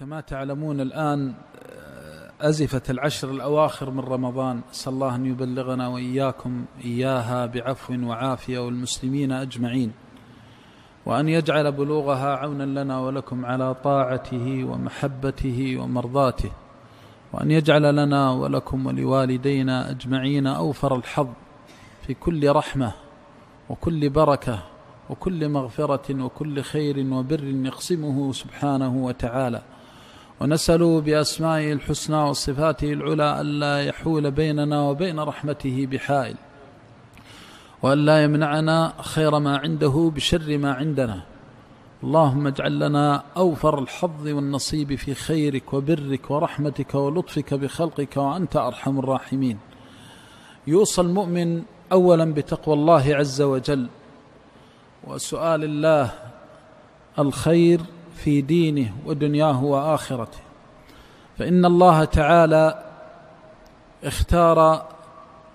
كما تعلمون الآن أزفت العشر الأواخر من رمضان، أسأل الله أن يبلغنا وإياكم إياها بعفو وعافية والمسلمين أجمعين، وأن يجعل بلوغها عونا لنا ولكم على طاعته ومحبته ومرضاته، وأن يجعل لنا ولكم ولوالدينا أجمعين أوفر الحظ في كل رحمة وكل بركة وكل مغفرة وكل خير وبر يقسمه سبحانه وتعالى. ونسأل بأسمائه الحسنى وصفاته العلى ألا يحول بيننا وبين رحمته بحائل، وألا يمنعنا خير ما عنده بشر ما عندنا. اللهم اجعل لنا أوفر الحظ والنصيب في خيرك وبرك ورحمتك ولطفك بخلقك، وأنت أرحم الراحمين. يوصى المؤمن أولا بتقوى الله عز وجل وسؤال الله الخير في دينه ودنياه وآخرته، فإن الله تعالى اختار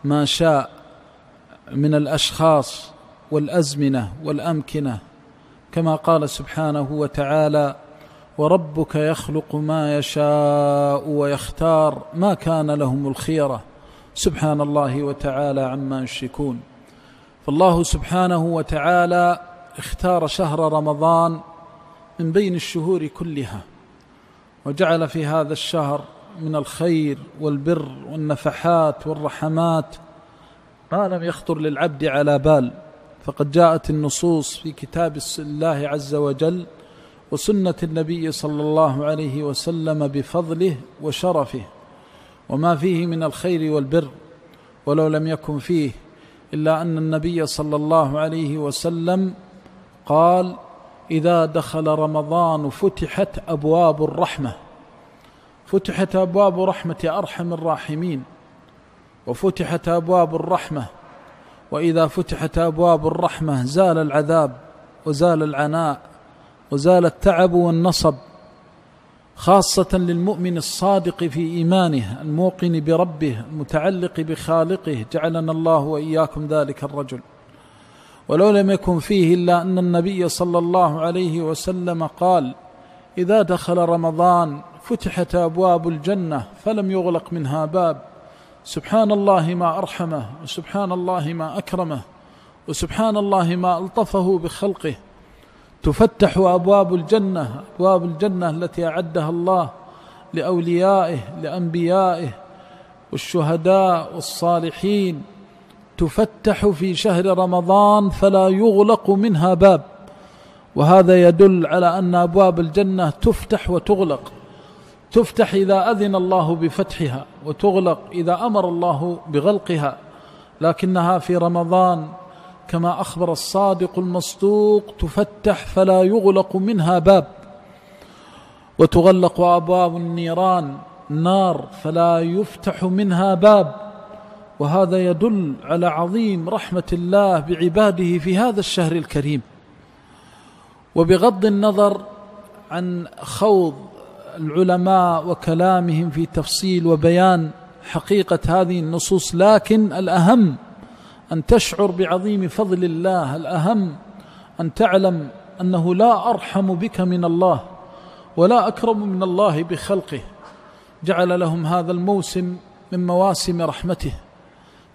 ما شاء من الأشخاص والأزمنة والأمكنة، كما قال سبحانه وتعالى: وربك يخلق ما يشاء ويختار ما كان لهم الخيرة، سبحان الله وتعالى عما يشركون. فالله سبحانه وتعالى اختار شهر رمضان من بين الشهور كلها، وجعل في هذا الشهر من الخير والبر والنفحات والرحمات ما لم يخطر للعبد على بال. فقد جاءت النصوص في كتاب الله عز وجل وسنة النبي صلى الله عليه وسلم بفضله وشرفه وما فيه من الخير والبر، ولو لم يكن فيه إلا أن النبي صلى الله عليه وسلم قال: إذا دخل رمضان فتحت أبواب الرحمة، فتحت أبواب رحمة أرحم الراحمين، وفتحت أبواب الرحمة، وإذا فتحت أبواب الرحمة زال العذاب وزال العناء وزال التعب والنصب، خاصة للمؤمن الصادق في إيمانه الموقن بربه المتعلق بخالقه، جعلنا الله وإياكم ذلك الرجل. ولو لم يكن فيه إلا أن النبي صلى الله عليه وسلم قال: إذا دخل رمضان فتحت أبواب الجنة فلم يغلق منها باب. سبحان الله ما أرحمه، وسبحان الله ما أكرمه، وسبحان الله ما ألطفه بخلقه. تفتح أبواب الجنة، أبواب الجنة التي أعدها الله لأوليائه لأنبيائه والشهداء والصالحين، تفتح في شهر رمضان فلا يغلق منها باب. وهذا يدل على أن أبواب الجنة تفتح وتغلق، تفتح إذا أذن الله بفتحها، وتغلق إذا أمر الله بغلقها، لكنها في رمضان كما أخبر الصادق المصدوق تفتح فلا يغلق منها باب. وتغلق أبواب النيران، النار، فلا يفتح منها باب. وهذا يدل على عظيم رحمة الله بعباده في هذا الشهر الكريم. وبغض النظر عن خوض العلماء وكلامهم في تفصيل وبيان حقيقة هذه النصوص، لكن الأهم أن تشعر بعظيم فضل الله، الأهم أن تعلم أنه لا أرحم بك من الله ولا أكرم من الله بخلقه. جعل لهم هذا الموسم من مواسم رحمته،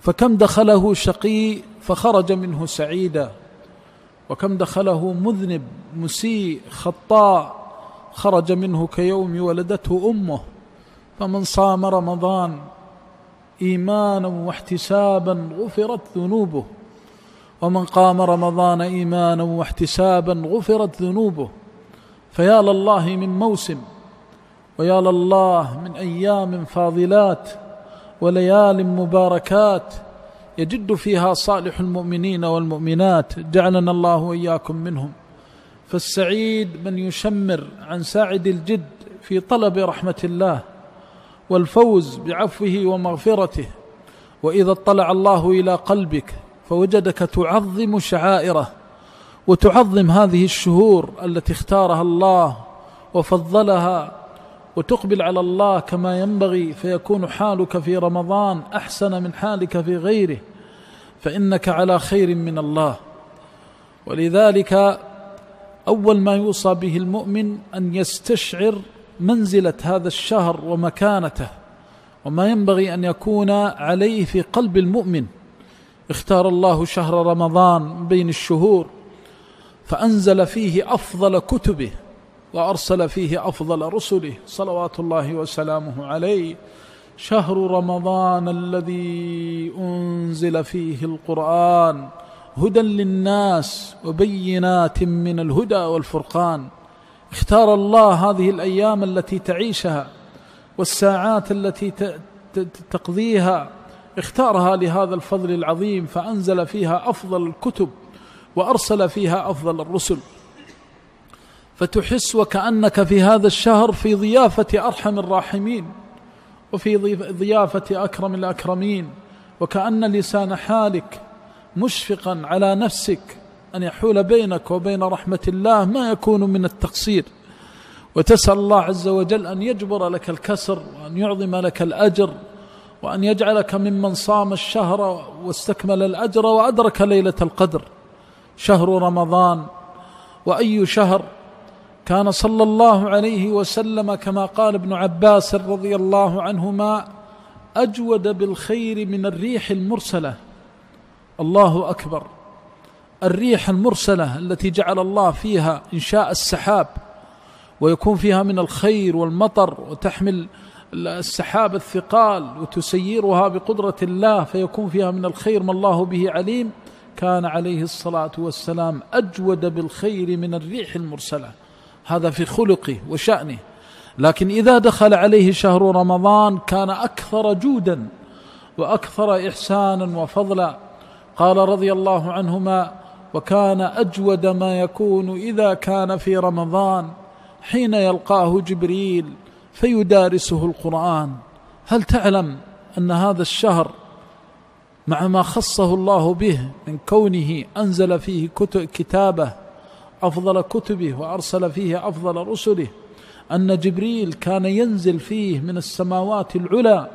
فكم دخله شقي فخرج منه سعيدا، وكم دخله مذنب مسيء خطاء خرج منه كيوم ولدته أمه. فمن صام رمضان إيمانا واحتسابا غفرت ذنوبه، ومن قام رمضان إيمانا واحتسابا غفرت ذنوبه. فيا لله من موسم، ويا لله من أيام فاضلات وليال مباركات يجد فيها صالح المؤمنين والمؤمنات، جعلنا الله وإياكم منهم. فالسعيد من يشمر عن ساعد الجد في طلب رحمة الله والفوز بعفوه ومغفرته. وإذا اطلع الله إلى قلبك فوجدك تعظم شعائره وتعظم هذه الشهور التي اختارها الله وفضلها، وتقبل على الله كما ينبغي، فيكون حالك في رمضان أحسن من حالك في غيره، فإنك على خير من الله. ولذلك أول ما يوصى به المؤمن أن يستشعر منزلة هذا الشهر ومكانته وما ينبغي أن يكون عليه في قلب المؤمن. اختار الله شهر رمضان بين الشهور فأنزل فيه أفضل كتبه وأرسل فيه أفضل رسله صلوات الله وسلامه عليه. شهر رمضان الذي أنزل فيه القرآن هدى للناس وبينات من الهدى والفرقان. اختار الله هذه الأيام التي تعيشها والساعات التي تقضيها، اختارها لهذا الفضل العظيم، فأنزل فيها أفضل الكتب وأرسل فيها أفضل الرسل. فتحس وكأنك في هذا الشهر في ضيافة أرحم الراحمين وفي ضيافة أكرم الأكرمين، وكأن لسان حالك مشفقا على نفسك أن يحول بينك وبين رحمة الله ما يكون من التقصير، وتسأل الله عز وجل أن يجبر لك الكسر وأن يعظم لك الأجر وأن يجعلك ممن صام الشهر واستكمل الأجر وأدرك ليلة القدر. شهر رمضان، وأي شهر كان صلى الله عليه وسلم كما قال ابن عباس رضي الله عنهما أجود بالخير من الريح المرسلة. الله أكبر، الريح المرسلة التي جعل الله فيها إنشاء السحاب ويكون فيها من الخير والمطر، وتحمل السحاب الثقال وتسيرها بقدرة الله فيكون فيها من الخير ما الله به عليم. كان عليه الصلاة والسلام أجود بالخير من الريح المرسلة، هذا في خلقه وشأنه. لكن إذا دخل عليه شهر رمضان كان أكثر جودا وأكثر إحسانا وفضلا. قال رضي الله عنهما: وكان أجود ما يكون إذا كان في رمضان حين يلقاه جبريل فيدارسه القرآن. هل تعلم أن هذا الشهر مع ما خصه الله به من كونه أنزل فيه كتابه أفضل كتبه وأرسل فيه أفضل رسله، أن جبريل كان ينزل فيه من السماوات العلى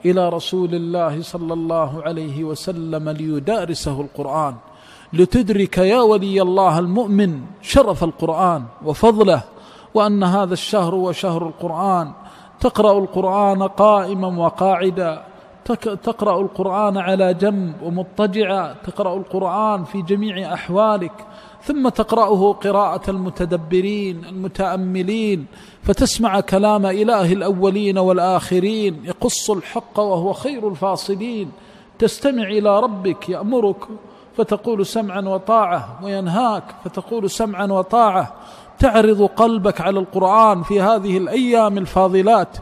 إلى رسول الله صلى الله عليه وسلم ليدارسه القرآن، لتدرك يا ولي الله المؤمن شرف القرآن وفضله، وأن هذا الشهر هو شهر القرآن. تقرأ القرآن قائما وقاعدا، تقرأ القرآن على جنب ومضطجعا، تقرأ القرآن في جميع أحوالك، ثم تقرأه قراءة المتدبرين المتأملين، فتسمع كلام إله الأولين والآخرين يقص الحق وهو خير الفاصلين. تستمع إلى ربك يأمرك فتقول سمعا وطاعة، وينهاك فتقول سمعا وطاعة. تعرض قلبك على القرآن في هذه الأيام الفاضلات.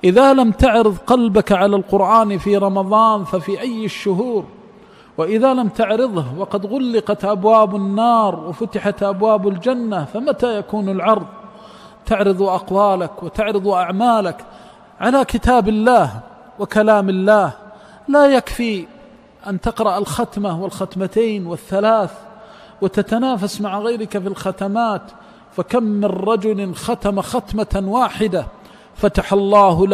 إذا لم تعرض قلبك على القرآن في رمضان ففي أي الشهور؟ وإذا لم تعرضه وقد غلقت أبواب النار وفتحت أبواب الجنة فمتى يكون العرض؟ تعرض أقوالك وتعرض أعمالك على كتاب الله وكلام الله. لا يكفي أن تقرأ الختمة والختمتين والثلاث وتتنافس مع غيرك في الختمات، فكم من رجل ختم ختمة واحدة فتح الله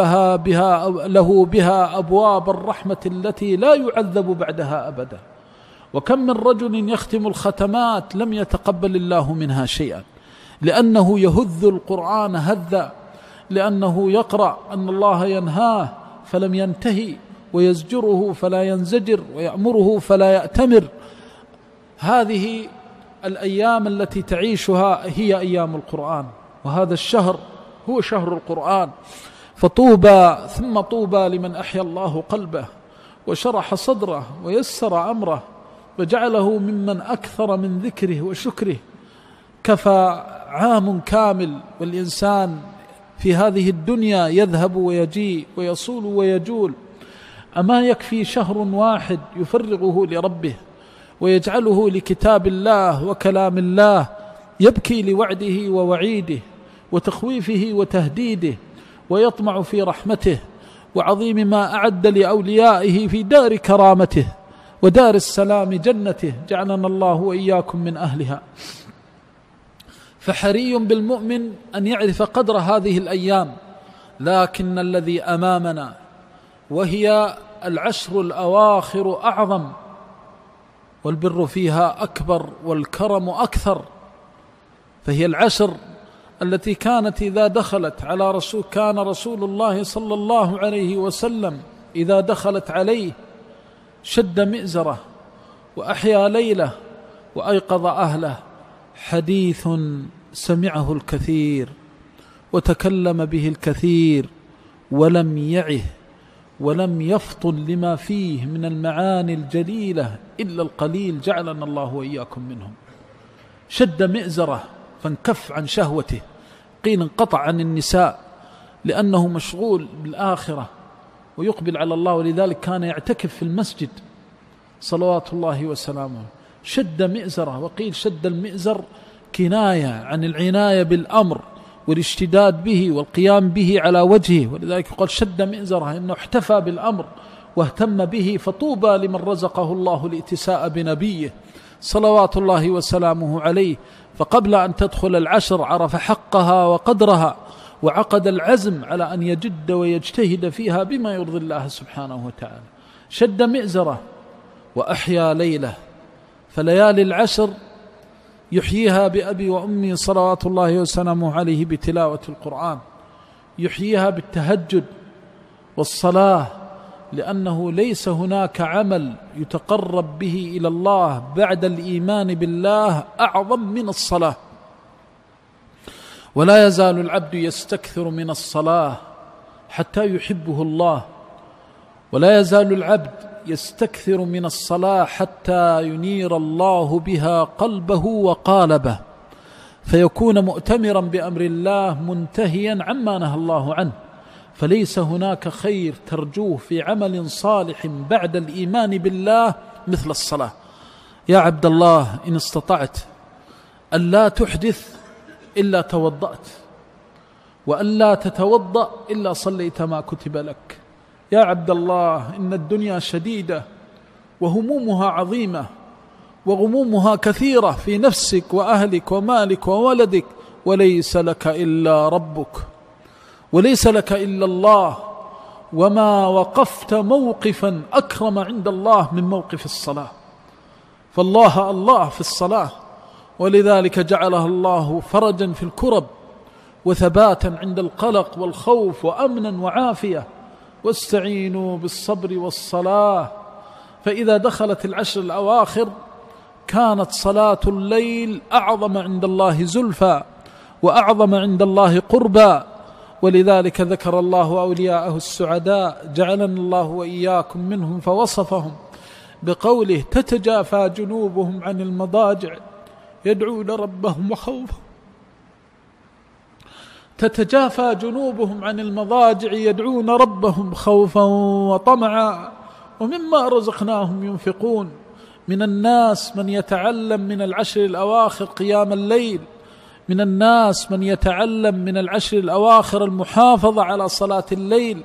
له بها أبواب الرحمة التي لا يعذب بعدها أبدا. وكم من رجل يختم الختمات لم يتقبل الله منها شيئا، لأنه يهذ القرآن هذا، لأنه يقرأ أن الله ينهاه فلم ينتهي، ويزجره فلا ينزجر، ويأمره فلا يأتمر. هذه الأيام التي تعيشها هي أيام القرآن، وهذا الشهر هو شهر القرآن. فطوبى ثم طوبى لمن أحيا الله قلبه وشرح صدره ويسر أمره وجعله ممن أكثر من ذكره وشكره. كفى عام كامل والإنسان في هذه الدنيا يذهب ويجيء ويصول ويجول، أما يكفي شهر واحد يفرغه لربه ويجعله لكتاب الله وكلام الله، يبكي لوعده ووعيده وتخويفه وتهديده، ويطمع في رحمته وعظيم ما أعد لأوليائه في دار كرامته ودار السلام جنته، جعلنا الله وإياكم من أهلها. فحري بالمؤمن أن يعرف قدر هذه الأيام، لكن الذي أمامنا وهي العشر الأواخر أعظم، والبر فيها أكبر والكرم أكثر. فهي العشر التي كانت إذا دخلت على رسول كان رسول الله صلى الله عليه وسلم إذا دخلت عليه شد مئزره وأحيا ليله وأيقظ أهله. حديث سمعه الكثير وتكلم به الكثير ولم يعه ولم يفطن لما فيه من المعاني الجليلة إلا القليل، جعلنا الله وإياكم منهم. شد مئزره فانكف عن شهوته، قيل انقطع عن النساء لأنه مشغول بالآخرة ويقبل على الله، ولذلك كان يعتكف في المسجد صلوات الله وسلامه. شد مئزره، وقيل شد المئزر كناية عن العناية بالأمر والاشتداد به والقيام به على وجهه، ولذلك يقول شد مئزره، إنه احتفى بالأمر واهتم به. فطوبى لمن رزقه الله الاتساء بنبيه صلوات الله وسلامه عليه، فقبل أن تدخل العشر عرف حقها وقدرها، وعقد العزم على أن يجد ويجتهد فيها بما يرضي الله سبحانه وتعالى. شد مئزره وأحيا ليله، فليالي العشر يحييها بأبي وأمي صلوات الله وسلامه عليه بتلاوة القرآن، يحييها بالتهجد والصلاة، لأنه ليس هناك عمل يتقرب به إلى الله بعد الإيمان بالله أعظم من الصلاة. ولا يزال العبد يستكثر من الصلاة حتى يحبه الله، ولا يزال العبد يستكثر من الصلاة حتى ينير الله بها قلبه وقالبه، فيكون مؤتمرا بأمر الله منتهيا عما نهى الله عنه. فليس هناك خير ترجوه في عمل صالح بعد الإيمان بالله مثل الصلاة. يا عبد الله، إن استطعت أن لا تحدث إلا توضأت، وأن لا تتوضأ إلا صليت ما كتب لك. يا عبد الله، إن الدنيا شديدة وهمومها عظيمة وغمومها كثيرة في نفسك وأهلك ومالك وولدك، وليس لك إلا ربك، وليس لك إلا الله. وما وقفت موقفا أكرم عند الله من موقف الصلاة، فالله الله في الصلاة، ولذلك جعلها الله فرجا في الكرب وثباتا عند القلق والخوف وأمنا وعافية. واستعينوا بالصبر والصلاة. فإذا دخلت العشر الأواخر كانت صلاة الليل أعظم عند الله زلفى وأعظم عند الله قربا، ولذلك ذكر الله أولياءه السعداء، جعلنا الله وإياكم منهم، فوصفهم بقوله: تتجافى جنوبهم عن المضاجع يدعون ربهم خوفا، تتجافى جنوبهم عن المضاجع يدعون ربهم خوفا وطمعا ومما رزقناهم ينفقون. من الناس من يتعلم من العشر الأواخر قيام الليل، من الناس من يتعلم من العشر الأواخر المحافظة على صلاة الليل.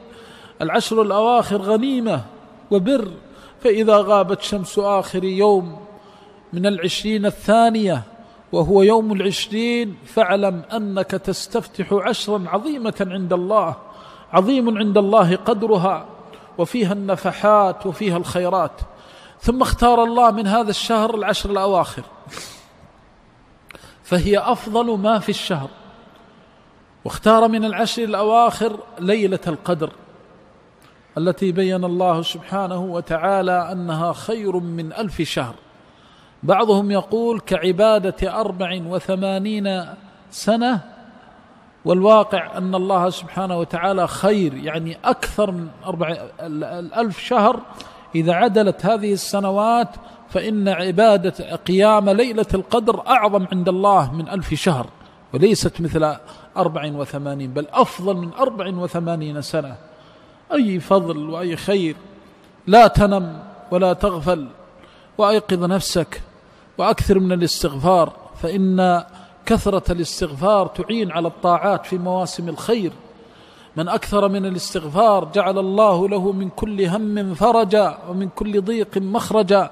العشر الأواخر غنيمة وبر، فإذا غابت شمس آخر يوم من 20 الثانية وهو يوم 20، فاعلم أنك تستفتح عشرا عظيمة عند الله، عظيم عند الله قدرها، وفيها النفحات وفيها الخيرات. ثم اختار الله من هذا الشهر العشر الأواخر، فهي أفضل ما في الشهر، واختار من العشر الأواخر ليلة القدر التي بين الله سبحانه وتعالى أنها خير من 1000 شهر. بعضهم يقول كعبادة 84 سنة، والواقع أن الله سبحانه وتعالى خير، يعني أكثر من 1000 شهر. إذا عدلت هذه السنوات فإن عبادة قيام ليلة القدر أعظم عند الله من 1000 شهر، وليست مثل 84 بل أفضل من 84 سنة. أي فضل وأي خير! لا تنم ولا تغفل، وأيقظ نفسك وأكثر من الاستغفار، فإن كثرة الاستغفار تعين على الطاعات في مواسم الخير. من أكثر من الاستغفار جعل الله له من كل هم فرجا، ومن كل ضيق مخرجا،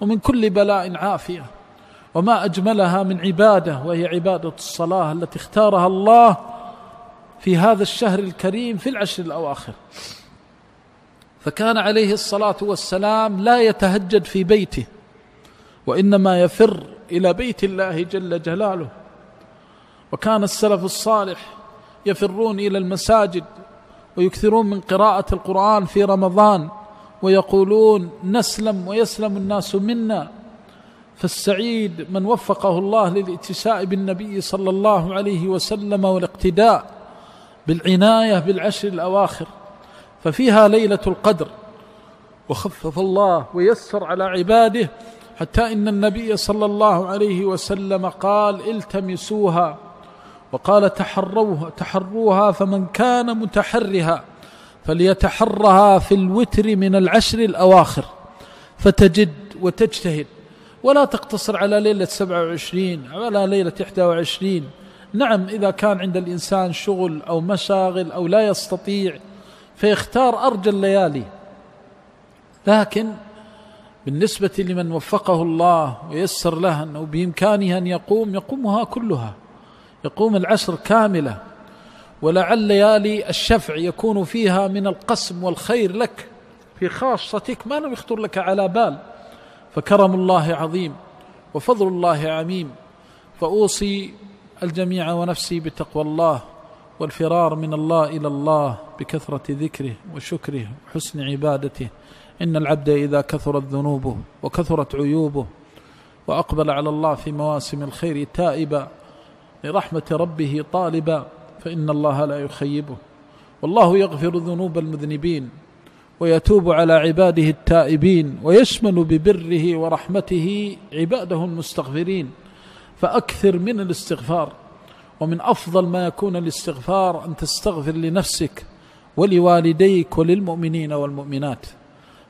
ومن كل بلاء عافية. وما أجملها من عبادة، وهي عبادة الصلاة التي اختارها الله في هذا الشهر الكريم في العشر الأواخر. فكان عليه الصلاة والسلام لا يتهجد في بيته، وإنما يفر إلى بيت الله جل جلاله، وكان السلف الصالح يفرون إلى المساجد ويكثرون من قراءة القرآن في رمضان ويقولون نسلم ويسلم الناس منا. فالسعيد من وفقه الله للاتساء بالنبي صلى الله عليه وسلم والاقتداء بالعناية بالعشر الأواخر، ففيها ليلة القدر، وخفف الله ويسر على عباده، حتى إن النبي صلى الله عليه وسلم قال التمسوها، وقال تحروها، فمن كان متحرها فليتحرها في الوتر من العشر الأواخر، فتجد وتجتهد ولا تقتصر على ليلة 27 ولا ليلة 21. نعم إذا كان عند الإنسان شغل أو مشاغل أو لا يستطيع فيختار أرجى الليالي، لكن بالنسبة لمن وفقه الله ويسر له أنه بإمكانه أن يقومها كلها، يقوم العشر كاملة، ولعل ليالي الشفع يكون فيها من القسم والخير لك في خاصتك ما لم يخطر لك على بال، فكرم الله عظيم وفضل الله عميم. فأوصي الجميع ونفسي بتقوى الله والفرار من الله إلى الله بكثرة ذكره وشكره وحسن عبادته. إن العبد إذا كثرت ذنوبه وكثرت عيوبه وأقبل على الله في مواسم الخير تائبا لرحمة ربه طالبا فإن الله لا يخيبه. والله يغفر ذنوب المذنبين ويتوب على عباده التائبين، ويشمل ببره ورحمته عباده المستغفرين. فأكثر من الاستغفار، ومن أفضل ما يكون الاستغفار أن تستغفر لنفسك ولوالديك وللمؤمنين والمؤمنات،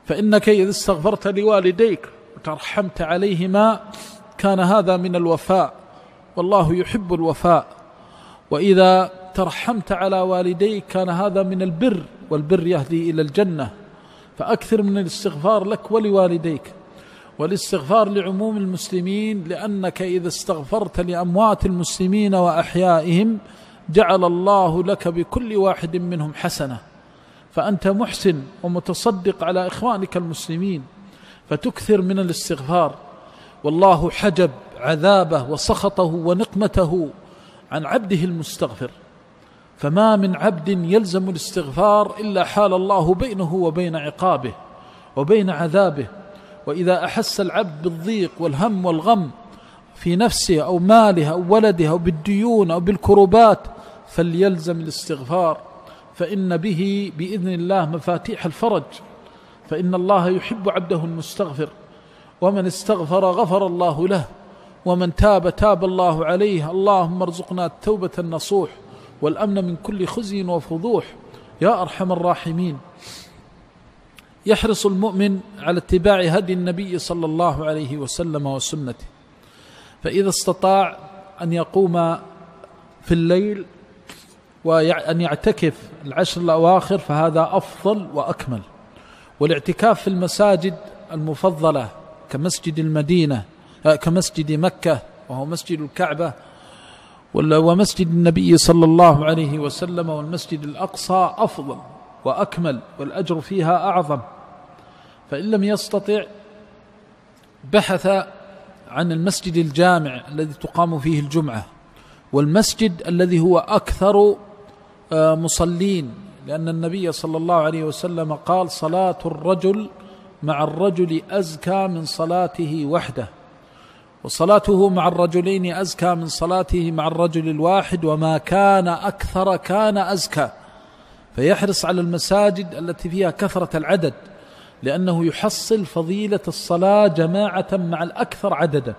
فإنك إذا استغفرت لوالديك وترحمت عليهما كان هذا من الوفاء، والله يحب الوفاء. وإذا ترحمت على والديك كان هذا من البر، والبر يهدي إلى الجنة. فأكثر من الاستغفار لك ولوالديك، والاستغفار لعموم المسلمين، لأنك إذا استغفرت لأموات المسلمين وأحيائهم جعل الله لك بكل واحد منهم حسنة، فأنت محسن ومتصدق على إخوانك المسلمين، فتكثر من الاستغفار. والله حجب عذابه وسخطه ونقمته عن عبده المستغفر، فما من عبد يلزم الاستغفار إلا حال الله بينه وبين عقابه وبين عذابه. وإذا أحس العبد بالضيق والهم والغم في نفسه أو ماله أو ولده أو بالديون أو بالكربات فليلزم الاستغفار، فإن به بإذن الله مفاتيح الفرج، فإن الله يحب عبده المستغفر. ومن استغفر غفر الله له، ومن تاب تاب الله عليه. اللهم ارزقنا التوبة النصوح والأمن من كل خزي وفضوح يا أرحم الراحمين. يحرص المؤمن على اتباع هدي النبي صلى الله عليه وسلم وسنته، فإذا استطاع أن يقوم في الليل وأن يعتكف العشر الأواخر فهذا أفضل وأكمل. والاعتكاف في المساجد المفضلة كمسجد المدينة، كمسجد مكة وهو مسجد الكعبة، ومسجد النبي صلى الله عليه وسلم، والمسجد الأقصى أفضل وأكمل والأجر فيها أعظم. فإن لم يستطع بحث عن المسجد الجامع الذي تقام فيه الجمعة، والمسجد الذي هو أكثر مصلين، لأن النبي صلى الله عليه وسلم قال صلاة الرجل مع الرجل أزكى من صلاته وحده، وصلاته مع الرجلين أزكى من صلاته مع الرجل الواحد، وما كان أكثر كان أزكى. فيحرص على المساجد التي فيها كثرة العدد، لأنه يحصل فضيلة الصلاة جماعة مع الأكثر عددا.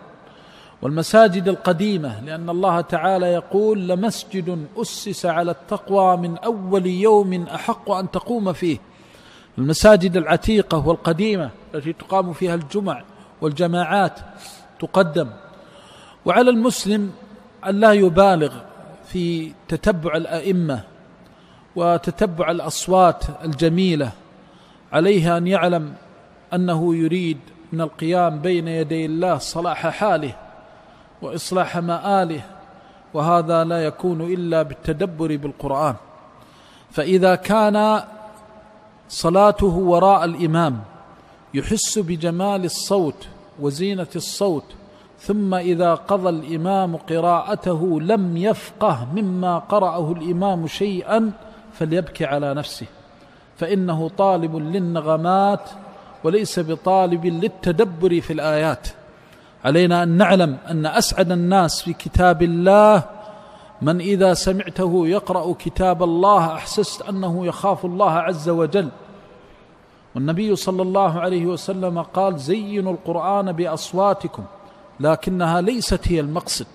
والمساجد القديمة، لأن الله تعالى يقول لمسجد أسس على التقوى من أول يوم أحق أن تقوم فيه. المساجد العتيقة والقديمة التي تقام فيها الجمع والجماعات تقدم. وعلى المسلم أن لا يبالغ في تتبع الأئمة وتتبع الأصوات الجميلة، عليه أن يعلم أنه يريد من القيام بين يدي الله صلاح حاله وإصلاح مآله، وهذا لا يكون إلا بالتدبر بالقرآن. فإذا كان صلاته وراء الإمام يحس بجمال الصوت وزينة الصوت ثم إذا قضى الإمام قراءته لم يفقه مما قرأه الإمام شيئا فليبكي على نفسه، فإنه طالب للنغمات وليس بطالب للتدبر في الآيات. علينا أن نعلم أن أسعد الناس في كتاب الله من إذا سمعته يقرأ كتاب الله أحسست أنه يخاف الله عز وجل. والنبي صلى الله عليه وسلم قال: زينوا القرآن بأصواتكم، لكنها ليست هي المقصد.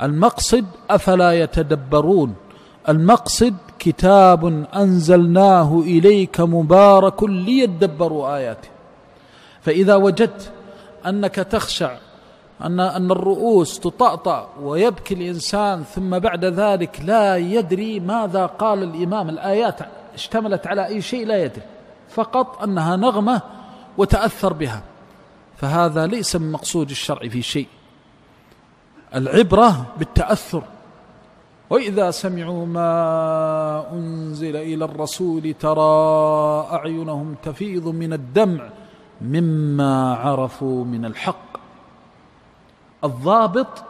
المقصد أفلا يتدبرون، المقصد كتاب أنزلناه إليك مبارك ليدبروا آياته. فإذا وجدت أنك تخشع أن الرؤوس تطأطأ ويبكي الإنسان ثم بعد ذلك لا يدري ماذا قال الإمام، الآيات اشتملت على أي شيء لا يدري، فقط أنها نغمة وتأثر بها، فهذا ليس من مقصود الشرع في شيء. العبرة بالتأثر. وإذا سمعوا ما أنزل إلى الرسول ترى أعينهم تفيض من الدمع مما عرفوا من الحق. الضابط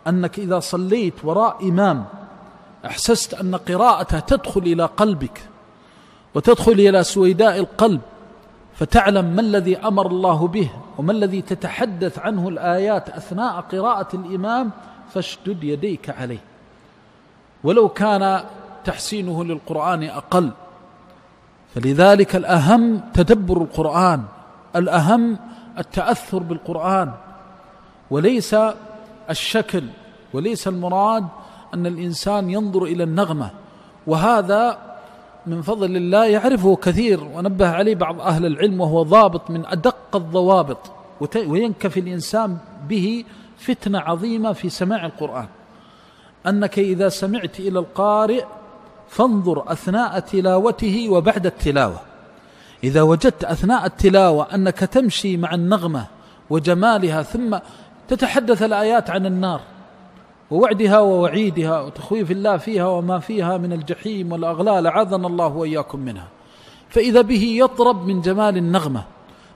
أنك إذا صليت وراء إمام أحسست أن قراءته تدخل إلى قلبك وتدخل إلى سويداء القلب، فتعلم ما الذي أمر الله به وما الذي تتحدث عنه الآيات أثناء قراءة الإمام، فاشدد يديك عليه، ولو كان تحسينه للقرآن أقل. فلذلك الأهم تدبر القرآن، الأهم التأثر بالقرآن، وليس الشكل، وليس المراد أن الإنسان ينظر إلى النغمة. وهذا من فضل الله يعرفه كثير ونبه عليه بعض أهل العلم، وهو ضابط من أدق الضوابط، وينكفي الإنسان به فتنة عظيمة في سماع القرآن، أنك إذا سمعت إلى القارئ فانظر أثناء تلاوته وبعد التلاوة. إذا وجدت أثناء التلاوة أنك تمشي مع النغمة وجمالها، ثم تتحدث الآيات عن النار ووعدها ووعيدها وتخويف الله فيها وما فيها من الجحيم والأغلال، أعاذنا الله وإياكم منها، فإذا به يطرب من جمال النغمة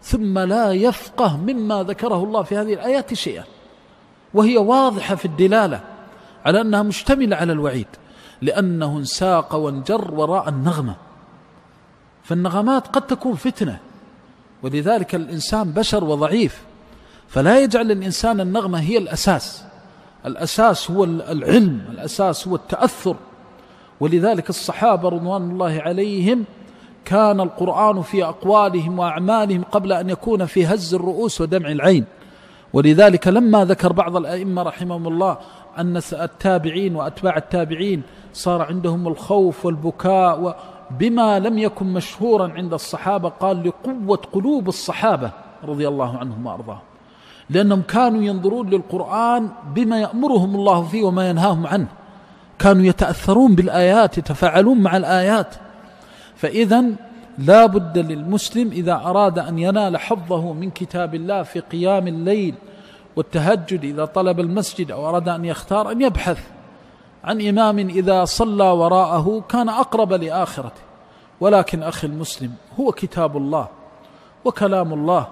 ثم لا يفقه مما ذكره الله في هذه الآيات شيئا، وهي واضحة في الدلالة على أنها مشتملة على الوعيد، لأنه انساق وانجر وراء النغمة. فالنغمات قد تكون فتنة، ولذلك الإنسان بشر وضعيف، فلا يجعل الإنسان النغمة هي الأساس. الأساس هو العلم، الأساس هو التأثر. ولذلك الصحابة رضوان الله عليهم كان القرآن في أقوالهم وأعمالهم قبل أن يكون في هز الرؤوس ودمع العين. ولذلك لما ذكر بعض الأئمة رحمهم الله أن التابعين وأتباع التابعين صار عندهم الخوف والبكاء بما لم يكن مشهورا عند الصحابة، قال لقوة قلوب الصحابة رضي الله عنهم وأرضاهم، لأنهم كانوا ينظرون للقرآن بما يأمرهم الله فيه وما ينهاهم عنه، كانوا يتأثرون بالآيات، يتفاعلون مع الآيات. فإذا لا بد للمسلم إذا أراد أن ينال حظه من كتاب الله في قيام الليل والتهجد، إذا طلب المسجد أو أراد أن يختار، أن يبحث عن إمام إذا صلى وراءه كان أقرب لآخرته. ولكن أخي المسلم، هو كتاب الله وكلام الله،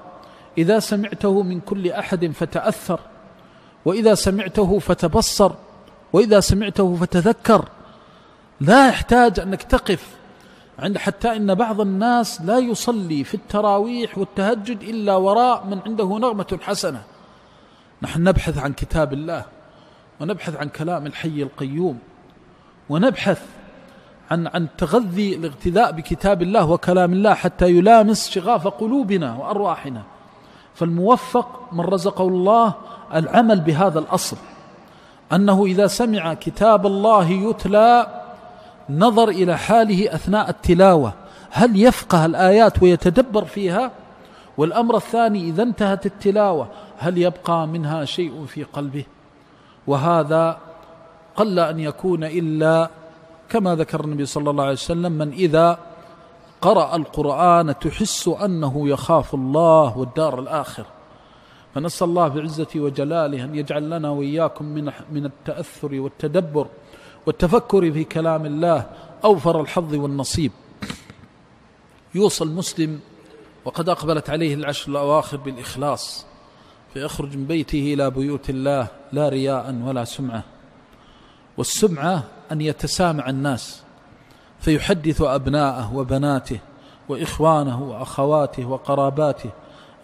إذا سمعته من كل أحد فتأثر، وإذا سمعته فتبصر، وإذا سمعته فتذكر. لا يحتاج أنك تقف عند، حتى إن بعض الناس لا يصلي في التراويح والتهجد إلا وراء من عنده نغمة حسنة. نحن نبحث عن كتاب الله، ونبحث عن كلام الحي القيوم، ونبحث عن تغذي الاغتذاء بكتاب الله وكلام الله حتى يلامس شغاف قلوبنا وأرواحنا. فالموفق من رزقه الله العمل بهذا الأصل، أنه إذا سمع كتاب الله يتلى نظر إلى حاله أثناء التلاوة، هل يفقه الآيات ويتدبر فيها؟ والأمر الثاني، إذا انتهت التلاوة هل يبقى منها شيء في قلبه؟ وهذا قل أن يكون إلا كما ذكر النبي صلى الله عليه وسلم: من إذا قرأ القرآن تحس أنه يخاف الله والدار الآخر. فنسأل الله بعزته وجلاله أن يجعل لنا وإياكم من التأثر والتدبر والتفكر في كلام الله أوفر الحظ والنصيب. يوصى المسلم وقد أقبلت عليه العشر الأواخر بالإخلاص فيخرج من بيته إلى بيوت الله لا رياء ولا سمعة. والسمعة أن يتسامع الناس فيحدث أبناءه وبناته وإخوانه وأخواته وقراباته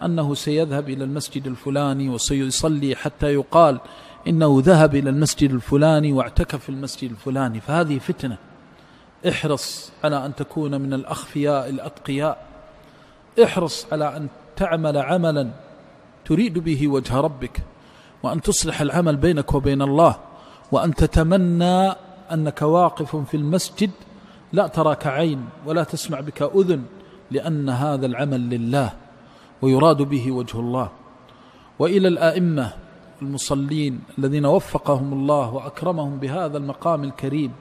أنه سيذهب إلى المسجد الفلاني وسيصلي حتى يقال إنه ذهب إلى المسجد الفلاني واعتكف في المسجد الفلاني. فهذه فتنة. احرص على أن تكون من الأخفياء الأتقياء، احرص على أن تعمل عملا تريد به وجه ربك، وأن تصلح العمل بينك وبين الله، وأن تتمنى أنك واقف في المسجد لا تراك عين ولا تسمع بك أذن، لأن هذا العمل لله ويراد به وجه الله. وإلى الآئمة المصلين الذين وفقهم الله وأكرمهم بهذا المقام الكريم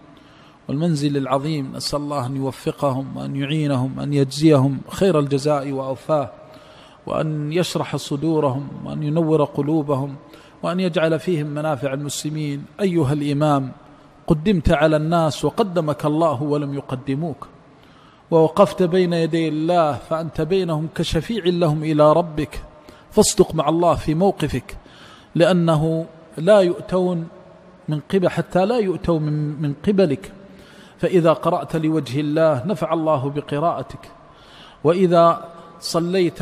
والمنزل العظيم، نسأل الله أن يوفقهم وأن يعينهم، أن يجزيهم خير الجزاء وأوفاه، وأن يشرح صدورهم، وأن ينور قلوبهم، وأن يجعل فيهم منافع المسلمين. أيها الإمام، قدمت على الناس وقدمك الله ولم يقدموك، ووقفت بين يدي الله فأنت بينهم كشفيع لهم إلى ربك، فاصدق مع الله في موقفك، لأنه لا يؤتون من قبل حتى لا يؤتوا من قبلك. فإذا قرأت لوجه الله نفع الله بقراءتك، وإذا صليت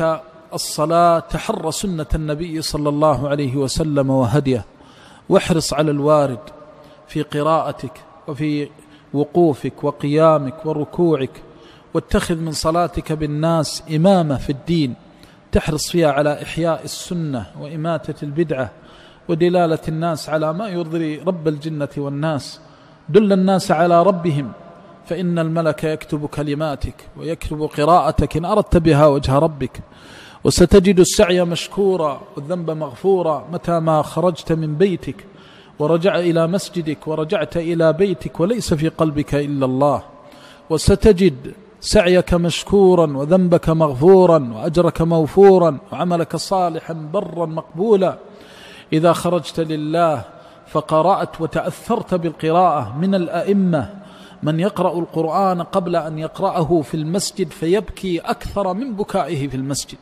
الصلاة تحر سنة النبي صلى الله عليه وسلم وهديه، واحرص على الوارد في قراءتك وفي وقوفك وقيامك وركوعك، واتخذ من صلاتك بالناس إمامة في الدين تحرص فيها على إحياء السنة وإماتة البدعة ودلالة الناس على ما يرضي رب الجنة والناس. دل الناس على ربهم، فإن الملك يكتب كلماتك ويكتب قراءتك إن أردت بها وجه ربك، وستجد السعي مشكورا والذنب مغفورا متى ما خرجت من بيتك ورجع إلى مسجدك ورجعت إلى بيتك وليس في قلبك إلا الله، وستجد سعيك مشكورا وذنبك مغفورا وأجرك موفورا وعملك صالحا برا مقبولا إذا خرجت لله فقرأت وتأثرت بالقراءة. من الأئمة من يقرأ القرآن قبل أن يقرأه في المسجد فيبكي أكثر من بكائه في المسجد،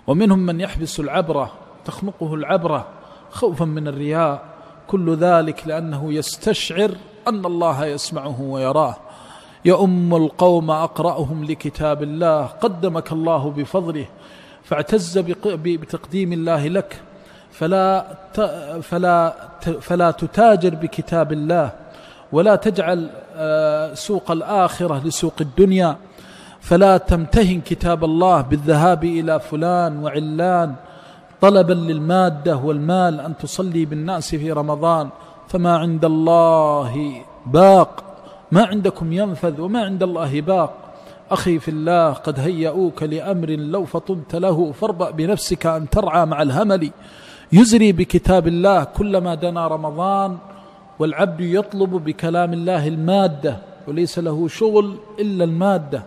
ومنهم من يحبس العبرة تخنقه العبرة خوفا من الرياء، كل ذلك لأنه يستشعر أن الله يسمعه ويراه. يؤم القوم أقرأهم لكتاب الله، قدمك الله بفضله فاعتز بتقديم الله لك، فلا تتاجر بكتاب الله، ولا تجعل سوق الآخرة لسوق الدنيا، فلا تمتهن كتاب الله بالذهاب إلى فلان وعلان طلبا للمادة والمال، أن تصلي بالناس في رمضان، فما عند الله باق، ما عندكم ينفذ وما عند الله باق. أخي في الله، قد هيئوك لأمر لو فطنت له، فاربأ بنفسك أن ترعى مع الهمل. يزري بكتاب الله كلما دنا رمضان، والعبد يطلب بكلام الله المادة وليس له شغل إلا المادة،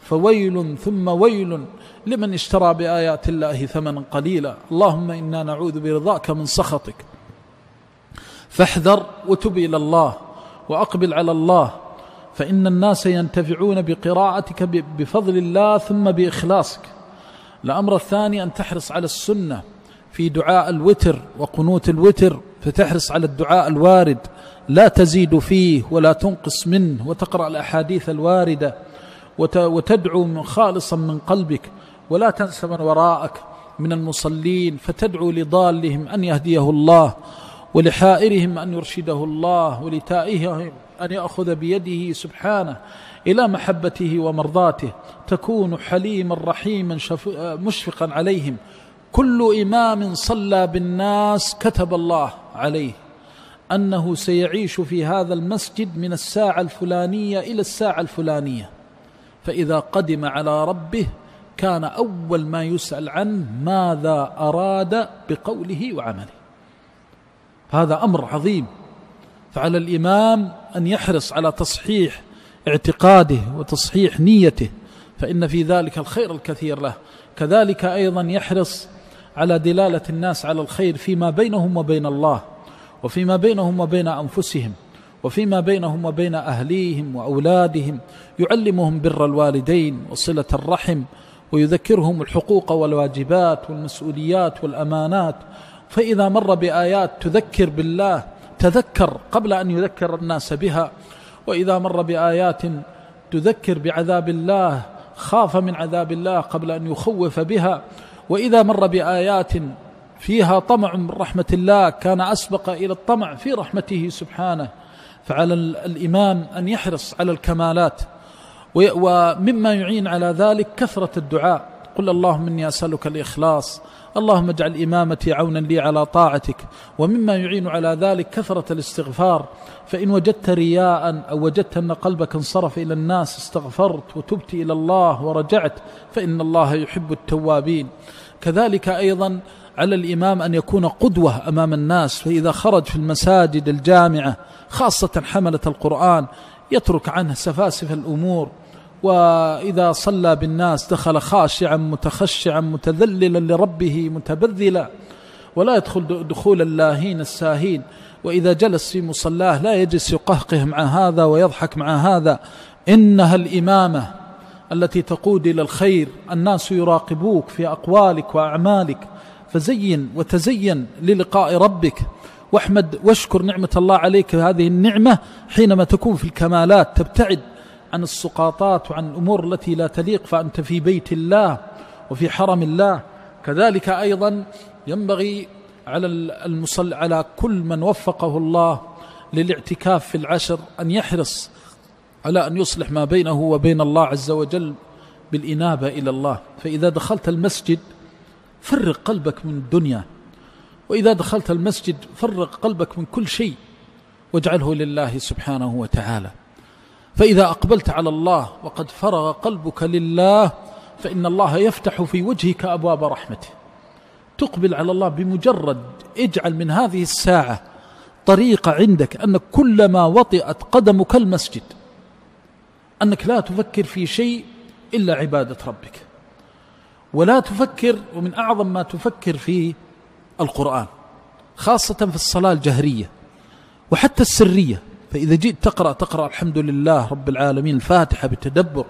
فويل ثم ويل لمن اشترى بآيات الله ثمنا قليلا. اللهم إنا نعوذ برضاك من سخطك، فاحذر وتب إلى الله وأقبل على الله، فإن الناس ينتفعون بقراءتك بفضل الله ثم بإخلاصك. الأمر الثاني أن تحرص على السنة في دعاء الوتر وقنوت الوتر، فتحرص على الدعاء الوارد لا تزيد فيه ولا تنقص منه، وتقرأ الأحاديث الواردة وتدعو خالصا من قلبك، ولا تنسى من وراءك من المصلين فتدعو لضالهم أن يهديه الله، ولحائرهم أن يرشده الله، ولتائهم أن يأخذ بيده سبحانه إلى محبته ومرضاته. تكون حليما رحيما مشفقا عليهم. كل إمام صلى بالناس كتب الله عليه أنه سيعيش في هذا المسجد من الساعة الفلانية إلى الساعة الفلانية، فإذا قدم على ربه كان أول ما يسأل عنه ماذا أراد بقوله وعمله. هذا أمر عظيم، فعلى الإمام أن يحرص على تصحيح اعتقاده وتصحيح نيته، فإن في ذلك الخير الكثير له. كذلك أيضا يحرص على دلالة الناس على الخير فيما بينهم وبين الله، وفيما بينهم وبين أنفسهم، وفيما بينهم وبين أهليهم وأولادهم. يعلمهم بر الوالدين وصلة الرحم ويذكرهم الحقوق والواجبات والمسؤوليات والأمانات. فإذا مر بآيات تذكر بالله تذكر قبل أن يذكر الناس بها، وإذا مر بآيات تذكر بعذاب الله خاف من عذاب الله قبل أن يخوف بها، وإذا مر بآيات فيها طمع من رحمة الله كان أسبق إلى الطمع في رحمته سبحانه. فعلى الإمام أن يحرص على الكمالات، ومما يعين على ذلك كثرة الدعاء. قل اللهم إني أسألك الإخلاص، اللهم اجعل إمامتي عونا لي على طاعتك. ومما يعين على ذلك كثرة الاستغفار، فإن وجدت رياء أو وجدت أن قلبك انصرف إلى الناس استغفرت وتبت إلى الله ورجعت، فإن الله يحب التوابين. كذلك أيضا على الإمام أن يكون قدوة أمام الناس، فإذا خرج في المساجد الجامعة خاصة حملة القرآن يترك عنه سفاسف الأمور، وإذا صلى بالناس دخل خاشعا متخشعا متذللا لربه متبذلا، ولا يدخل دخول اللاهين الساهين. وإذا جلس في مصلاه لا يجلس يقهقه مع هذا ويضحك مع هذا. إنها الإمامة التي تقود إلى الخير، الناس يراقبوك في أقوالك وأعمالك، فزين وتزين للقاء ربك، واحمد واشكر نعمة الله عليك هذه النعمة حينما تكون في الكمالات، تبتعد عن السقاطات وعن الأمور التي لا تليق، فأنت في بيت الله وفي حرم الله. كذلك أيضا ينبغي على كل من وفقه الله للاعتكاف في العشر أن يحرص على أن يصلح ما بينه وبين الله عز وجل بالإنابة إلى الله. فإذا دخلت المسجد فرق قلبك من الدنيا، وإذا دخلت المسجد فرق قلبك من كل شيء واجعله لله سبحانه وتعالى. فإذا أقبلت على الله وقد فرغ قلبك لله فإن الله يفتح في وجهك أبواب رحمته. تقبل على الله بمجرد اجعل من هذه الساعة طريقة عندك أنك كلما وطئت قدمك المسجد أنك لا تفكر في شيء إلا عبادة ربك، ولا تفكر، ومن أعظم ما تفكر فيه القرآن، خاصة في الصلاة الجهرية وحتى السرية. فإذا جئت تقرأ الحمد لله رب العالمين الفاتحة بتدبر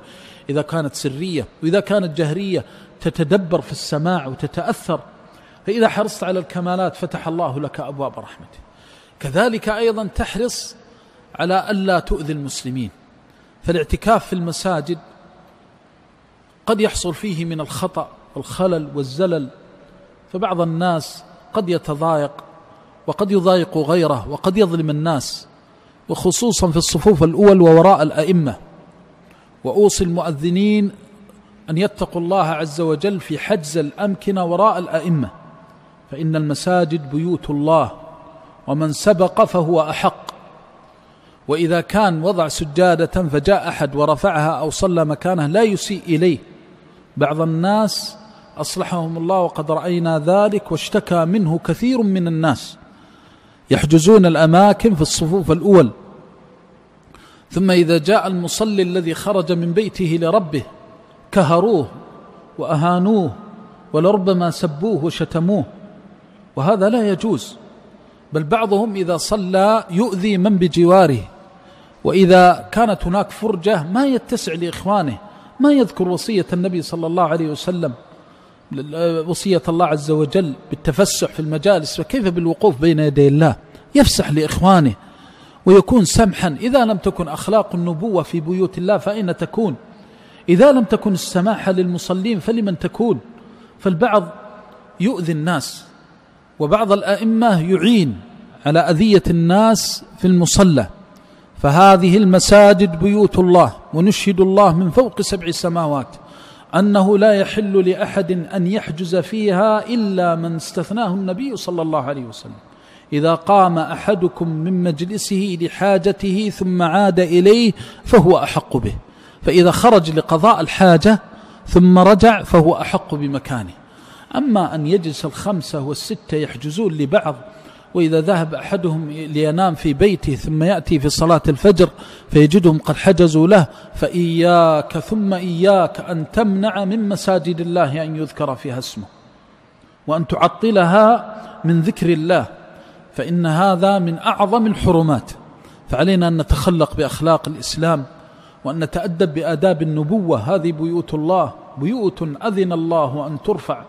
إذا كانت سرية، وإذا كانت جهرية تتدبر في السماع وتتأثر. فإذا حرصت على الكمالات فتح الله لك أبواب رحمته. كذلك أيضا تحرص على ألا تؤذي المسلمين، فالاعتكاف في المساجد قد يحصل فيه من الخطأ والخلل والزلل، فبعض الناس قد يتضايق وقد يضايق غيره وقد يظلم الناس، وخصوصا في الصفوف الأول ووراء الأئمة. وأوصي المؤذنين أن يتقوا الله عز وجل في حجز الأمكنة وراء الأئمة، فإن المساجد بيوت الله، ومن سبق فهو أحق. وإذا كان وضع سجادة فجاء أحد ورفعها أو صلى مكانه لا يسيء إليه. بعض الناس أصلحهم الله وقد رأينا ذلك واشتكى منه كثير من الناس، يحجزون الأماكن في الصفوف الأول، ثم إذا جاء المصلي الذي خرج من بيته لربه كهروه وأهانوه ولربما سبوه وشتموه، وهذا لا يجوز. بل بعضهم إذا صلى يؤذي من بجواره، وإذا كانت هناك فرجة ما يتسع لإخوانه، ما يذكر وصية النبي صلى الله عليه وسلم، وصية الله عز وجل بالتفسح في المجالس، فكيف بالوقوف بين يدي الله؟ يفسح لإخوانه ويكون سمحا. إذا لم تكن أخلاق النبوة في بيوت الله فأين تكون؟ إذا لم تكن السماحة للمصلين فلمن تكون؟ فالبعض يؤذي الناس، وبعض الأئمة يعين على أذية الناس في المصلى. فهذه المساجد بيوت الله، ونشهد الله من فوق 7 سماوات أنه لا يحل لأحد أن يحجز فيها إلا من استثناه النبي صلى الله عليه وسلم. إذا قام أحدكم من مجلسه لحاجته ثم عاد إليه فهو أحق به، فإذا خرج لقضاء الحاجة ثم رجع فهو أحق بمكانه. أما أن يجلس 5 و6 يحجزون لبعض، وإذا ذهب أحدهم لينام في بيته ثم يأتي في صلاة الفجر فيجدهم قد حجزوا له، فإياك ثم إياك أن تمنع من مساجد الله أن يذكر فيها اسمه، وأن تعطلها من ذكر الله، فإن هذا من أعظم الحرمات. فعلينا أن نتخلق بأخلاق الإسلام وأن نتأدب بآداب النبوة. هذه بيوت الله، بيوت أذن الله أن ترفع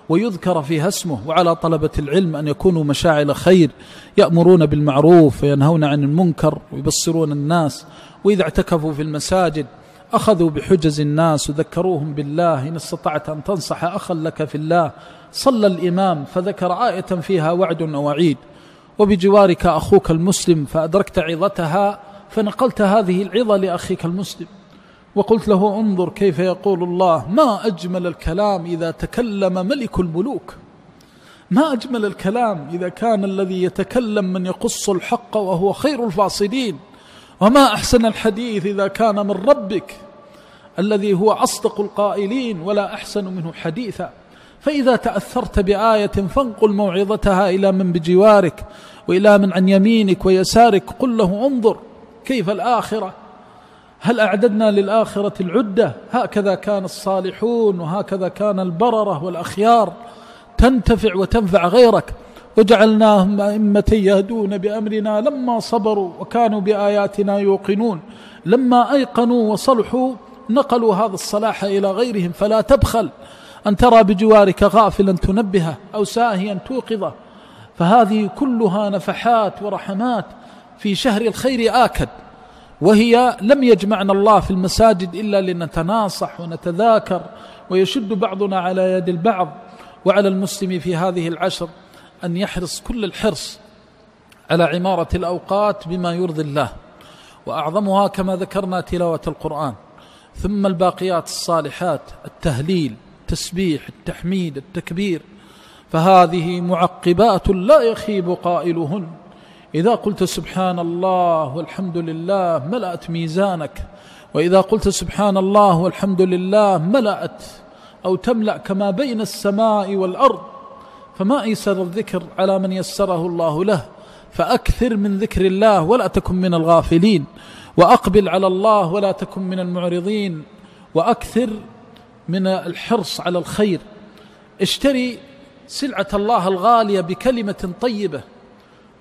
ويذكر فيها اسمه، وعلى طلبة العلم أن يكونوا مشاعل خير يأمرون بالمعروف وينهون عن المنكر ويبصرون الناس. وإذا اعتكفوا في المساجد أخذوا بحجز الناس وذكروهم بالله. إن استطعت أن تنصح أخا لك في الله، صلى الإمام فذكر آية فيها وعد أو وعيد، وبجوارك أخوك المسلم فأدركت عظتها فنقلت هذه العظة لأخيك المسلم وقلت له انظر كيف يقول الله: ما أجمل الكلام إذا تكلم ملك الملوك، ما أجمل الكلام إذا كان الذي يتكلم من يقص الحق وهو خير الفاصلين، وما أحسن الحديث إذا كان من ربك الذي هو أصدق القائلين ولا أحسن منه حديثا. فإذا تأثرت بآية فانقل موعظتها إلى من بجوارك وإلى من عن يمينك ويسارك، قل له انظر كيف الآخرة، هل أعددنا للآخرة العدة؟ هكذا كان الصالحون وهكذا كان البررة والأخيار، تنتفع وتنفع غيرك. وجعلناهم أئمة يهدون بأمرنا لما صبروا وكانوا بآياتنا يوقنون. لما أيقنوا وصلحوا نقلوا هذا الصلاح إلى غيرهم. فلا تبخل أن ترى بجوارك غافلا تنبهه أو ساهيا توقظه، فهذه كلها نفحات ورحمات في شهر الخير آكد. وهي لم يجمعنا الله في المساجد إلا لنتناصح ونتذاكر ويشد بعضنا على يد البعض. وعلى المسلم في هذه العشر أن يحرص كل الحرص على عمارة الأوقات بما يرضي الله، وأعظمها كما ذكرنا تلاوة القرآن، ثم الباقيات الصالحات: التهليل، التسبيح، التحميد، التكبير، فهذه معقبات لا يخيب قائلهن. إذا قلت سبحان الله والحمد لله ملأت ميزانك، وإذا قلت سبحان الله والحمد لله ملأت أو تملأ كما بين السماء والأرض. فما أيسر الذكر على من يسره الله له، فأكثر من ذكر الله ولا تكن من الغافلين، وأقبل على الله ولا تكن من المعرضين، وأكثر من الحرص على الخير. اشتري سلعة الله الغالية بكلمة طيبة،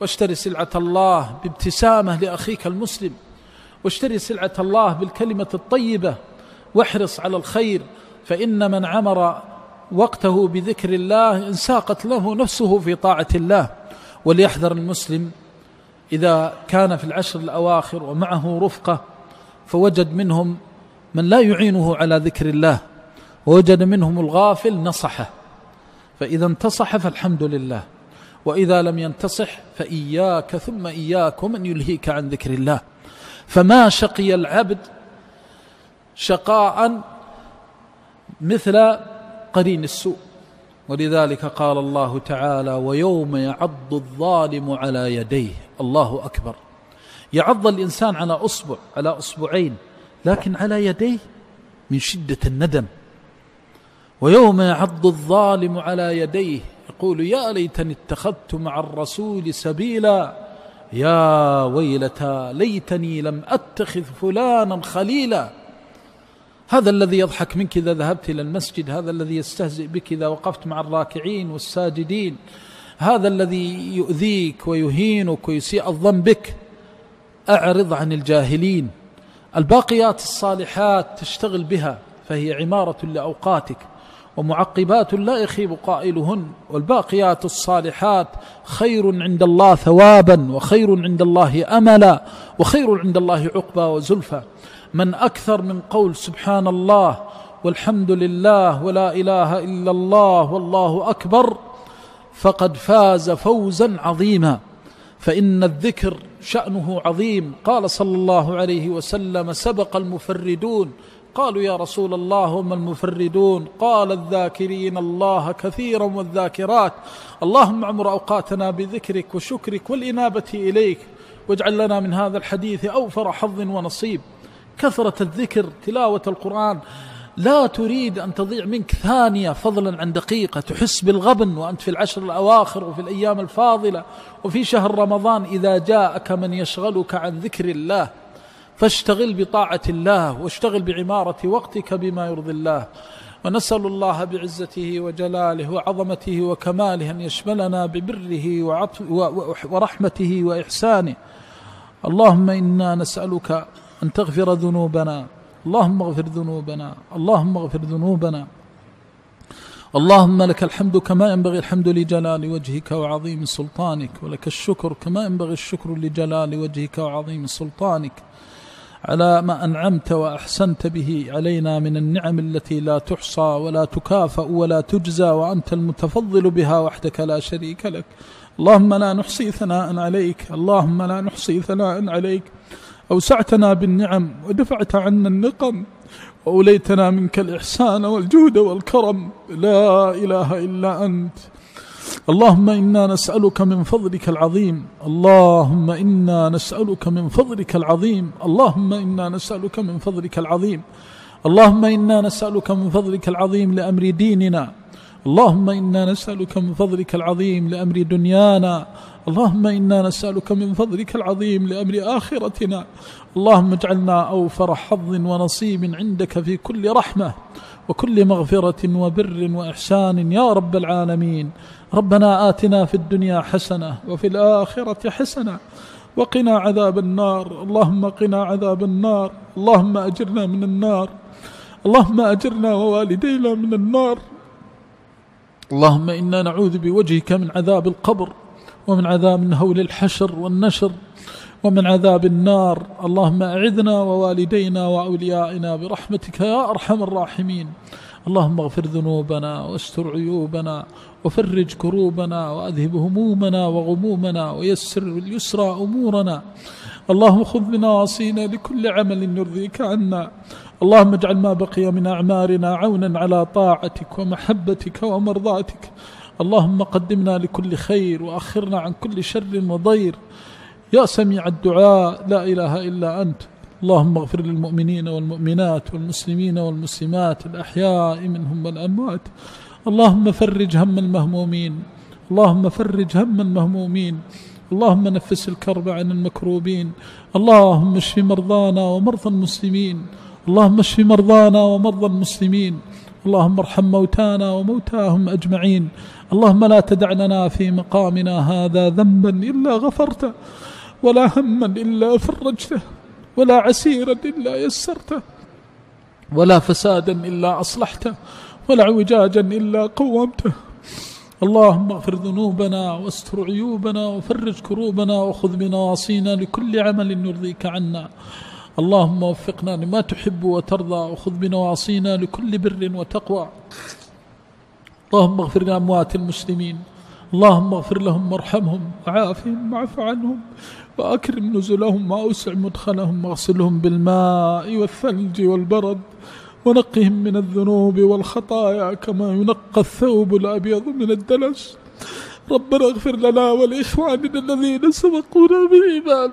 واشتري سلعة الله بابتسامة لأخيك المسلم، واشتري سلعة الله بالكلمة الطيبة، واحرص على الخير. فإن من عمر وقته بذكر الله انساقت له نفسه في طاعة الله. وليحذر المسلم إذا كان في العشر الأواخر ومعه رفقة فوجد منهم من لا يعينه على ذكر الله، ووجد منهم الغافل نصحه، فإذا انتصح فالحمد لله، وإذا لم ينتصح فإياك ثم إياك ومن يلهيك عن ذكر الله. فما شقي العبد شقاء مثل قرين السوء. ولذلك قال الله تعالى: ويوم يعض الظالم على يديه. الله أكبر، يعض الإنسان على أصبع، على أصبعين، لكن على يديه من شدة الندم. ويوم يعض الظالم على يديه يقول: يا ليتني اتخذت مع الرسول سبيلا، يا ويلتى ليتني لم أتخذ فلانا خليلا. هذا الذي يضحك منك إذا ذهبت إلى المسجد، هذا الذي يستهزئ بك إذا وقفت مع الراكعين والساجدين، هذا الذي يؤذيك ويهينك ويسيء الظن بك. أعرض عن الجاهلين. الباقيات الصالحات تشتغل بها، فهي عمارة لأوقاتك، ومعقبات لا يخيب قائلهن. والباقيات الصالحات خير عند الله ثوابا، وخير عند الله أملا، وخير عند الله عقبا وزلفا. من أكثر من قول سبحان الله والحمد لله ولا إله إلا الله والله أكبر فقد فاز فوزا عظيما. فإن الذكر شأنه عظيم. قال صلى الله عليه وسلم: سبق المفردون. قالوا: يا رسول الله هم المفردون؟ قال: الذاكرين الله كثيرا والذاكرات. اللهم اعمر أوقاتنا بذكرك وشكرك والإنابة إليك، واجعل لنا من هذا الحديث أوفر حظ ونصيب. كثرة الذكر، تلاوة القرآن، لا تريد أن تضيع منك ثانية فضلا عن دقيقة. تحس بالغبن وأنت في العشر الأواخر وفي الأيام الفاضلة وفي شهر رمضان إذا جاءك من يشغلك عن ذكر الله، فاشتغل بطاعة الله واشتغل بعمارة وقتك بما يرضي الله. ونسأل الله بعزته وجلاله وعظمته وكماله أن يشملنا ببره ورحمته وإحسانه. اللهم إنا نسألك أن تغفر ذنوبنا. اللهم اغفر ذنوبنا، اللهم اغفر ذنوبنا. اللهم لك الحمد كما ينبغي الحمد لجلال وجهك وعظيم سلطانك، ولك الشكر كما ينبغي الشكر لجلال وجهك وعظيم سلطانك، على ما أنعمت وأحسنت به علينا من النعم التي لا تحصى ولا تكافأ ولا تجزى، وأنت المتفضل بها وحدك لا شريك لك. اللهم لا نحصي ثناء عليك، اللهم لا نحصي ثناء عليك. أوسعتنا بالنعم ودفعت عنا النقم، وأوليتنا منك الإحسان والجود والكرم، لا إله إلا أنت. اللهم إنا نسألك من فضلك العظيم، اللهم إنا نسألك من فضلك العظيم، اللهم إنا نسألك من فضلك العظيم، اللهم إنا نسألك من فضلك العظيم لأمر ديننا، اللهم إنا نسألك من فضلك العظيم لأمر دنيانا، اللهم إنا نسألك من فضلك العظيم لأمر آخرتنا. اللهم اجعلنا أوفر حظ ونصيب عندك في كل رحمة وكل مغفرة وبر وإحسان يا رب العالمين. ربنا آتنا في الدنيا حسنة وفي الآخرة حسنة وقنا عذاب النار. اللهم قنا عذاب النار، اللهم أجرنا من النار، اللهم أجرنا ووالدينا من النار. اللهم إنا نعوذ بوجهك من عذاب القبر، ومن عذاب هول الحشر والنشر، ومن عذاب النار. اللهم أعذنا ووالدينا وأوليائنا برحمتك يا أرحم الراحمين. اللهم اغفر ذنوبنا واستر عيوبنا وفرج كروبنا وأذهب همومنا وغمومنا ويسر اليسرى أمورنا. اللهم خذ بنواصينا لكل عمل يرضيك عنا. اللهم اجعل ما بقي من أعمارنا عونا على طاعتك ومحبتك ومرضاتك. اللهم قدمنا لكل خير وأخرنا عن كل شر وضير يا سميع الدعاء، لا إله إلا أنت. اللهم اغفر للمؤمنين والمؤمنات والمسلمين والمسلمات الأحياء منهم والأموات. اللهم فرج هم المهمومين، اللهم فرج هم المهمومين، اللهم نفس الكرب عن المكروبين. اللهم اشف مرضانا ومرضى المسلمين، اللهم اشف مرضانا ومرضى المسلمين. اللهم ارحم موتانا وموتاهم أجمعين. اللهم لا تدع لنا في مقامنا هذا ذنبا إلا غفرته، ولا هما إلا فرجته، ولا عسيرا إلا يسرته، ولا فسادا إلا أصلحته، ولا اعوجاجا إلا قومته. اللهم اغفر ذنوبنا واستر عيوبنا وفرج كروبنا وخذ بنواصينا لكل عمل يرضيك عنا. اللهم وفقنا لما تحب وترضى وخذ بنواصينا لكل بر وتقوى. اللهم اغفر لأموات المسلمين، اللهم اغفر لهم وارحمهم وعافهم واعف عنهم وأكرم نزلهم وأوسع مدخلهم واغسلهم بالماء والثلج والبرد ونقهم من الذنوب والخطايا كما ينقى الثوب الأبيض من الدنس. ربنا اغفر لنا ولإخواننا الذين سبقونا بالإيمان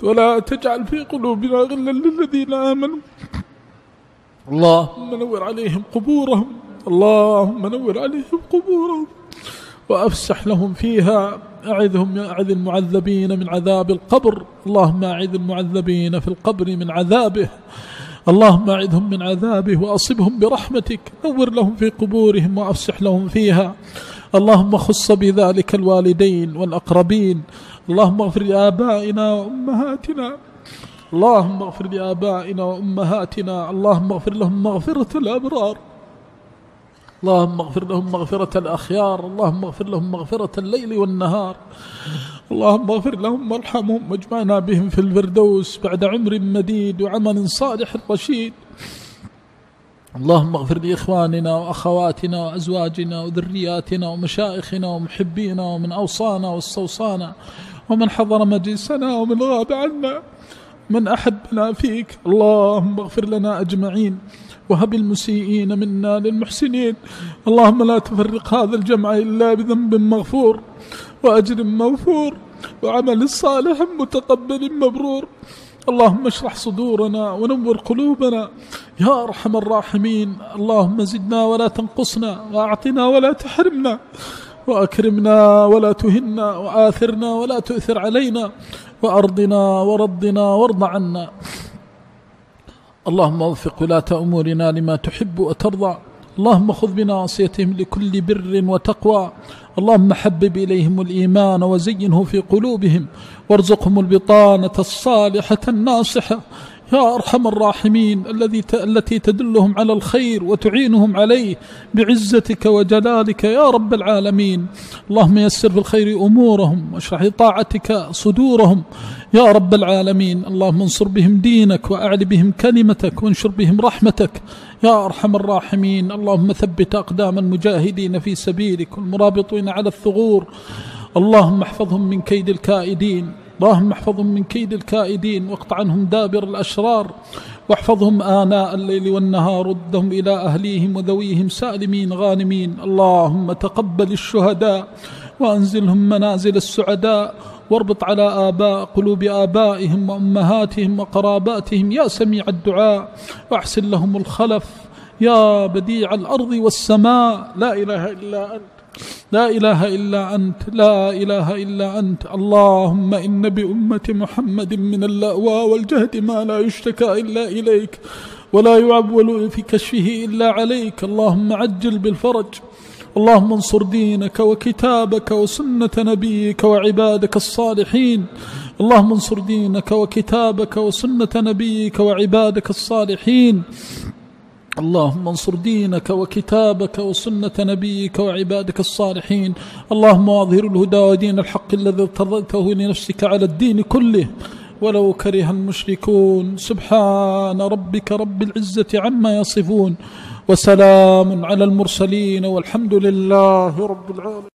ولا تجعل في قلوبنا غلا للذين آمنوا. اللهم نور عليهم قبورهم، اللهم نور عليهم قبورهم وأفسح لهم فيها. أعذ المعذبين من عذاب القبر، اللهم أعذ المعذبين في القبر من عذابه، اللهم أعذهم من عذابه وأصبهم برحمتك. نور لهم في قبورهم وأفسح لهم فيها. اللهم خص بذلك الوالدين والأقربين. اللهم اغفر لآبائنا وأمهاتنا، اللهم اغفر لآبائنا وأمهاتنا، اللهم اغفر لهم مغفرة الأبرار، اللهم اغفر لهم مغفرة الأخيار، اللهم اغفر لهم مغفرة الليل والنهار، اللهم اغفر لهم وارحمهم واجمعنا بهم في الفردوس بعد عمر مديد وعمل صالح رشيد. اللهم اغفر لإخواننا وأخواتنا وأزواجنا وذرياتنا ومشائخنا ومحبينا ومن أوصانا واستوصانا ومن حضر مجلسنا ومن غاب عنا من أحبنا فيك. اللهم اغفر لنا أجمعين وهب المسيئين منا للمحسنين. اللهم لا تفرق هذا الجمع إلا بذنب مغفور وأجر موفور وعمل صالح متقبل مبرور. اللهم اشرح صدورنا ونور قلوبنا يا أرحم الراحمين. اللهم زدنا ولا تنقصنا وأعطنا ولا تحرمنا وأكرمنا ولا تهنا وآثرنا ولا تؤثر علينا وأرضنا وردنا وارض عنا. اللهم وفق ولاة أمورنا لما تحب وترضى. اللهم خذ بناصيتهم لكل بر وتقوى. اللهم حبب إليهم الإيمان وزينه في قلوبهم وارزقهم البطانة الصالحة الناصحة يا أرحم الراحمين، التي تدلهم على الخير وتعينهم عليه بعزتك وجلالك يا رب العالمين. اللهم يسر في الخير أمورهم واشرح لطاعتك صدورهم يا رب العالمين. اللهم انصر بهم دينك وأعل بهم كلمتك وانشر بهم رحمتك يا أرحم الراحمين. اللهم ثبت أقدام المجاهدين في سبيلك والمرابطين على الثغور. اللهم احفظهم من كيد الكائدين، اللهم احفظهم من كيد الكائدين واقطع عنهم دابر الأشرار، واحفظهم آناء الليل والنهار، ردهم إلى أهليهم وذويهم سالمين غانمين. اللهم تقبل الشهداء وأنزلهم منازل السعداء، واربط على قلوب آبائهم وأمهاتهم وقراباتهم يا سميع الدعاء، وأحسن لهم الخلف يا بديع الأرض والسماء. لا إله إلا أنت، لا إله إلا أنت، لا إله إلا أنت. اللهم إن بأمة محمد من اللأواء والجهد ما لا يشتكى إلا إليك ولا يعول في كشفه إلا عليك. اللهم عجل بالفرج. اللهم انصر دينك وكتابك وسنة نبيك وعبادك الصالحين. اللهم انصر دينك وكتابك وسنة نبيك وعبادك الصالحين. اللهم انصر دينك وكتابك وسنة نبيك وعبادك الصالحين. اللهم واظهر الهدى ودين الحق الذي ارتضيته لنفسك على الدين كله ولو كره المشركون. سبحان ربك رب العزة عما يصفون، وسلام على المرسلين، والحمد لله رب العالمين.